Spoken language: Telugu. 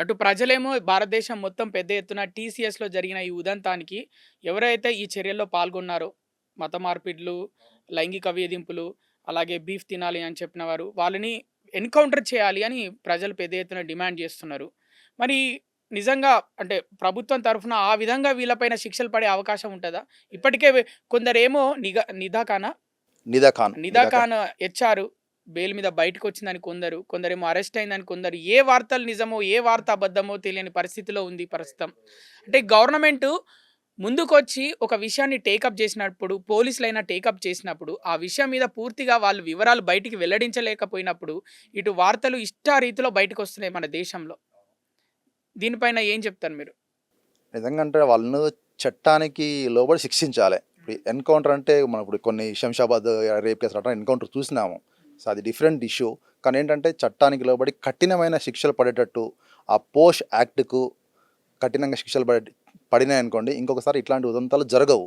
అటు ప్రజలేమో భారతదేశం మొత్తం పెద్ద ఎత్తున టీసీఎస్‌లో జరిగిన ఈ ఉదంతానికి ఎవరైతే ఈ చర్యల్లో పాల్గొన్నారో, మత మార్పిడులు, లైంగిక వేధింపులు, అలాగే బీఫ్ తినాలి అని చెప్పిన వారు, వాళ్ళని ఎన్‌కౌంటర్ చేయాలి అని ప్రజలు పెద్ద ఎత్తున డిమాండ్ చేస్తున్నారు. మరి నిజంగా అంటే ప్రభుత్వం తరఫున ఆ విధంగా వీళ్ళపైన శిక్షలు పడే అవకాశం ఉంటదా? ఇప్పటికే కొందరేమో నిదా ఖానా? నిదా ఖాన్. నిదా నిదా ఖాన్. ఖాన్ హెచ్ఆర్ బెయిల్ మీద బయటకొచ్చిందని కొందరు, కొందరేమో అరెస్ట్ అయిందని కొందరు. ఏ వార్తలు నిజమో, ఏ వార్త అబద్ధమో తెలియని పరిస్థితిలో ఉంది ప్రస్తుతం. అంటే గవర్నమెంటు ముందుకొచ్చి ఒక విషయాన్ని టేకప్ చేసినప్పుడు, పోలీసులైనా టేకప్ చేసినప్పుడు, ఆ విషయం మీద పూర్తిగా వాళ్ళు వివరాలు బయటికి వెల్లడించలేకపోయినప్పుడు, ఇటు వార్తలు ఇష్టారీతిలో బయటకొస్తున్నాయి మన దేశంలో. దీనిపైన ఏం చెప్తారు మీరు? నిజంగా అంటే వాళ్ళను చట్టానికి లోబడి శిక్షించాలి. ఇప్పుడు ఎన్‌కౌంటర్ అంటే మనం ఇప్పుడు కొన్ని శంషాబాద్ రేప్ కేసులు అట్లా ఎన్‌కౌంటర్ చూసినాము. సో, అది డిఫరెంట్ ఇష్యూ. కానీ ఏంటంటే చట్టానికి లోబడి కఠినమైన శిక్షలు పడేటట్టు ఆ పోష్ యాక్ట్‌కు కఠినంగా శిక్షలు పడినాయనుకోండి ఇంకొకసారి ఇట్లాంటి ఉదంతాలు జరగవు.